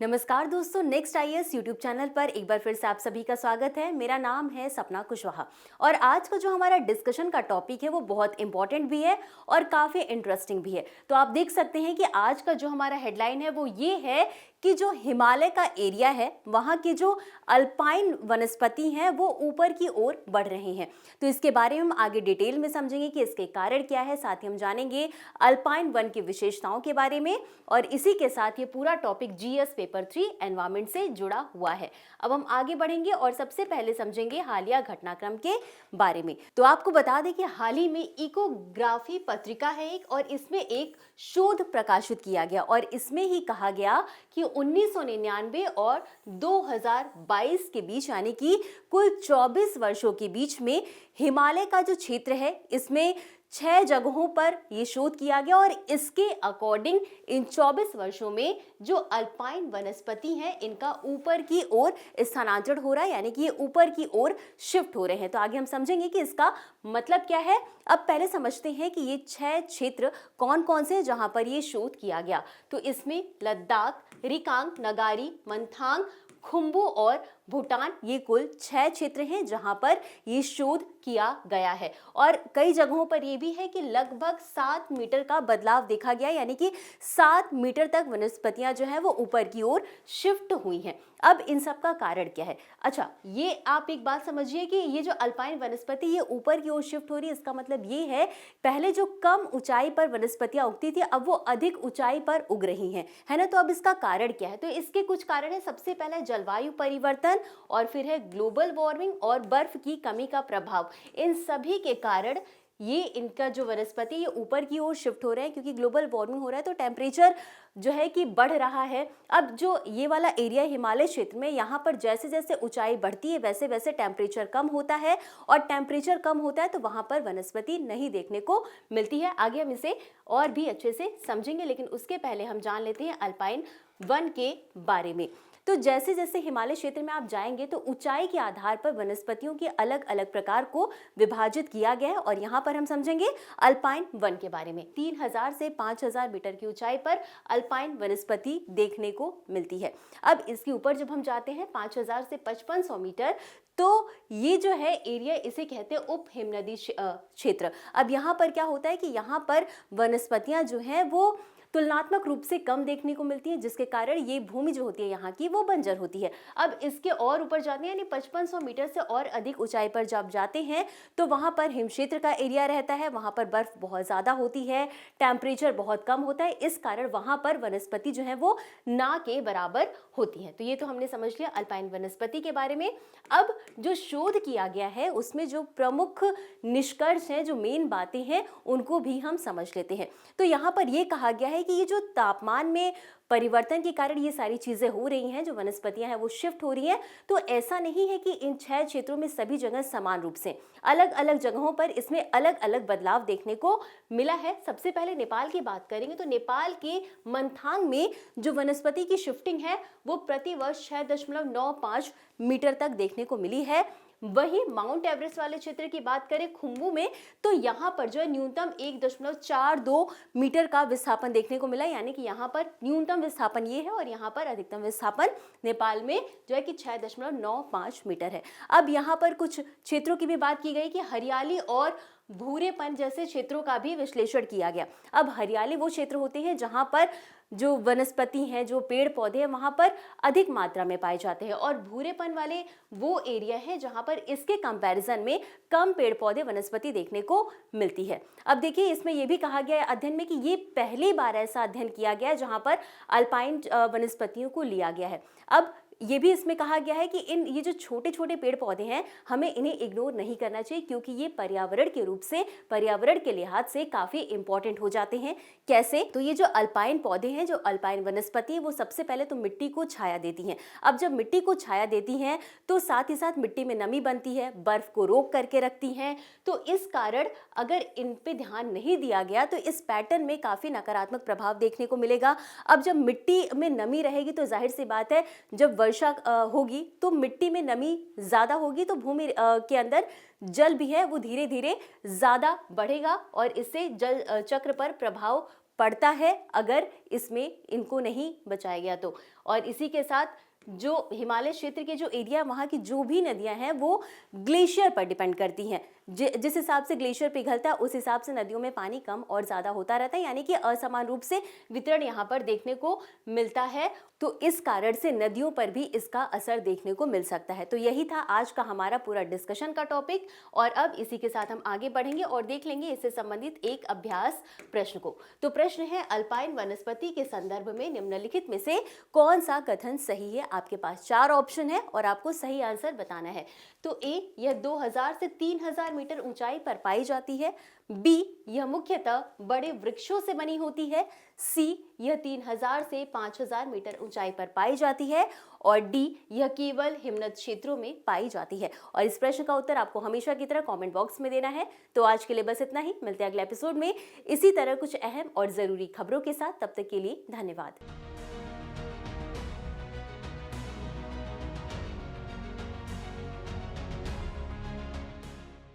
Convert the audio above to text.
नमस्कार दोस्तों, next IAS YouTube channel पर एक बार फिर से आप सभी का स्वागत है। मेरा नाम है सपना कुशवाहा और आज का जो हमारा डिस्कशन का टॉपिक है वो बहुत इंपॉर्टेंट भी है और काफ़ी इंटरेस्टिंग भी है। तो आप देख सकते हैं कि आज का जो हमारा हेडलाइन है वो ये है कि जो हिमालय का एरिया है वहाँ की जो अल्पाइन वनस्पति हैं वो ऊपर की ओर बढ़ रहे हैं। तो इसके बारे में हम आगे डिटेल में समझेंगे कि इसके कारण क्या है, साथ ही हम जानेंगे अल्पाइन वन की विशेषताओं के बारे में और इसी के साथ ये पूरा टॉपिक जीएस पेपर 3 एनवायरमेंट से जुड़ा हुआ है। अब हम आगे बढ़ेंगे और सबसे पहले समझेंगे हालिया घटनाक्रम के बारे में। तो आपको बता दें कि हाल ही में इकोग्राफी पत्रिका है एक, और इसमें एक शोध प्रकाशित किया गया और इसमें ही कहा गया कि 1999 और 2022 के बीच यानी कि कुल 24 वर्षों के बीच में हिमालय का जो क्षेत्र है इसमें 6 जगहों पर यह शोध किया गया और इसके अकॉर्डिंग इन 24 वर्षों में जो अल्पाइन वनस्पति हैं इनका ऊपर की ओर स्थानांतरण हो रहा है, यानी कि ये ऊपर की ओर शिफ्ट हो रहे हैं। तो आगे हम समझेंगे कि इसका मतलब क्या है। अब पहले समझते हैं कि ये 6 क्षेत्र कौन कौन से हैं जहां पर ये शोध किया गया। तो इसमें लद्दाख, रिकांग, नगारी, मंथांग, खुम्बू और भूटान, ये कुल 6 क्षेत्र हैं जहां पर ये शोध किया गया है। और कई जगहों पर ये भी है कि लगभग 7 मीटर का बदलाव देखा गया, यानी कि 7 मीटर तक वनस्पतियां जो है वो ऊपर की ओर शिफ्ट हुई हैं। अब इन सब का कारण क्या है? अच्छा, ये आप एक बात समझिए कि ये जो अल्पाइन वनस्पति ये ऊपर की ओर शिफ्ट हो रही है, इसका मतलब ये है पहले जो कम ऊंचाई पर वनस्पतियां उगती थी अब वो अधिक ऊंचाई पर उग रही हैं, है ना। तो अब इसका कारण क्या है? तो इसके कुछ कारण है। सबसे पहले जलवायु परिवर्तन और फिर है ग्लोबल वार्मिंग और बर्फ की कमी का प्रभाव। इन सभी के कारण ये इनका जो वनस्पति ये ऊपर की ओर शिफ्ट हो रहे हैं, क्योंकि ग्लोबल वार्मिंग हो रहा है तो टेम्परेचर जो है कि बढ़ रहा है। अब जो ये वाला एरिया हिमालय क्षेत्र में, यहाँ पर जैसे जैसे ऊंचाई बढ़ती है वैसे वैसे टेम्परेचर कम होता है और टेम्परेचर कम होता है तो वहाँ पर वनस्पति नहीं देखने को मिलती है। आगे हम इसे और भी अच्छे से समझेंगे, लेकिन उसके पहले हम जान लेते हैं अल्पाइन वन के बारे में। तो जैसे जैसे हिमालय क्षेत्र में आप जाएंगे तो ऊंचाई के आधार पर वनस्पतियों के अलग अलग प्रकार को विभाजित किया गया है और यहाँ पर हम समझेंगे अल्पाइन वन के बारे में। 3000 से 5000 मीटर की ऊंचाई पर अल्पाइन वनस्पति देखने को मिलती है। अब इसके ऊपर जब हम जाते हैं 5000 से 5500 मीटर, तो ये जो है एरिया इसे कहते हैं उप हिमनदी क्षेत्र। अब यहाँ पर क्या होता है कि यहाँ पर वनस्पतियाँ जो हैं वो तुलनात्मक रूप से कम देखने को मिलती है, जिसके कारण ये भूमि जो होती है यहाँ की वो बंजर होती है। अब इसके और ऊपर जाते हैं यानी 5500 मीटर से और अधिक ऊंचाई पर जब जाते हैं तो वहाँ पर हिम क्षेत्र का एरिया रहता है, वहाँ पर बर्फ बहुत ज़्यादा होती है, टेम्परेचर बहुत कम होता है, इस कारण वहाँ पर वनस्पति जो है वो ना के बराबर होती है। तो ये तो हमने समझ लिया अल्पाइन वनस्पति के बारे में। अब जो शोध किया गया है उसमें जो प्रमुख निष्कर्ष हैं, जो मेन बातें हैं, उनको भी हम समझ लेते हैं। तो यहाँ पर ये कहा गया है कि ये जो तापमान में परिवर्तन के कारण ये सारी चीजें हो रही हैं, जो वनस्पतियां हैं वो शिफ्ट हो रही हैं, तो ऐसा नहीं है कि इन 6 क्षेत्रों में सभी जगह समान रूप से, अलग अलग जगहों पर इसमें अलग अलग बदलाव देखने को मिला है। सबसे पहले नेपाल की बात करेंगे तो नेपाल के मंथांग में जो वनस्पति की शिफ्टिंग है वो प्रति वर्ष 6.95 मीटर तक देखने को मिली है। वहीं माउंट एवरेस्ट वाले क्षेत्र की बात करें खुम्बू में, तो यहाँ पर जो है न्यूनतम 1.42 मीटर का विस्थापन देखने को मिला, यानी कि यहाँ पर न्यूनतम विस्थापन ये है और यहाँ पर अधिकतम विस्थापन नेपाल में जो है कि 6.95 मीटर है। अब यहाँ पर कुछ क्षेत्रों की भी बात की गई कि हरियाली और भूरेपन जैसे क्षेत्रों का भी विश्लेषण किया गया। अब हरियाली वो क्षेत्र होते हैं जहाँ पर जो वनस्पति हैं, जो पेड़ पौधे हैं वहाँ पर अधिक मात्रा में पाए जाते हैं, और भूरेपन वाले वो एरिया है जहाँ पर इसके कंपैरिजन में कम पेड़ पौधे वनस्पति देखने को मिलती है। अब देखिए इसमें यह भी कहा गया है अध्ययन में कि ये पहली बार ऐसा अध्ययन किया गया है जहाँ पर अल्पाइन वनस्पतियों को लिया गया है। अब ये भी इसमें कहा गया है कि ये जो छोटे छोटे पेड़ पौधे हैं हमें इन्हें इग्नोर नहीं करना चाहिए, क्योंकि ये पर्यावरण के रूप से, पर्यावरण के लिहाज से काफ़ी इंपॉर्टेंट हो जाते हैं। कैसे? तो ये जो अल्पाइन पौधे हैं, जो अल्पाइन वनस्पति है, वो सबसे पहले तो मिट्टी को छाया देती हैं। अब जब मिट्टी को छाया देती हैं तो साथ ही साथ मिट्टी में नमी बनती है, बर्फ को रोक करके रखती हैं। तो इस कारण अगर इन पे ध्यान नहीं दिया गया तो इस पैटर्न में काफ़ी नकारात्मक प्रभाव देखने को मिलेगा। अब जब मिट्टी में नमी रहेगी तो जाहिर सी बात है जब वर्षा होगी तो मिट्टी में नमी ज़्यादा होगी, तो भूमि के अंदर जल भी है वो धीरे धीरे ज़्यादा बढ़ेगा और इससे जल चक्र पर प्रभाव पड़ता है अगर इसमें इनको नहीं बचाया गया तो। और इसी के साथ जो हिमालय क्षेत्र के जो एरिया, वहाँ की जो भी नदियाँ हैं वो ग्लेशियर पर डिपेंड करती हैं। जिस हिसाब से ग्लेशियर पिघलता है उस हिसाब से नदियों में पानी कम और ज़्यादा होता रहता है, यानी कि असमान रूप से वितरण यहाँ पर देखने को मिलता है। तो इस कारण से नदियों पर भी इसका असर देखने को मिल सकता है। तो यही था आज का हमारा पूरा डिस्कशन का टॉपिक, और अब इसी के साथ हम आगे बढ़ेंगे और देख लेंगे इससे संबंधित एक अभ्यास प्रश्न को। तो प्रश्न है, अल्पाइन वनस्पति के संदर्भ में निम्नलिखित में से कौन सा कथन सही है। आपके पास 4 ऑप्शन है और आपको सही आंसर बताना है। तो ए, यह 2000 से 3000 मीटर ऊंचाई पर पाई जाती है। बी, यह मुख्यतः बड़े वृक्षों से बनी होती है। सी, यह 3000 से 5000 मीटर ऊंचाई पर पाई जाती है। और डी, यह केवल हिमनद क्षेत्रों में पाई जाती है। और इस प्रश्न का उत्तर आपको हमेशा की तरह कमेंट बॉक्स में देना है। तो आज के लिए बस इतना ही, मिलते हैं अगले एपिसोड में इसी तरह कुछ अहम और जरूरी खबरों के साथ। तब तक के लिए धन्यवाद।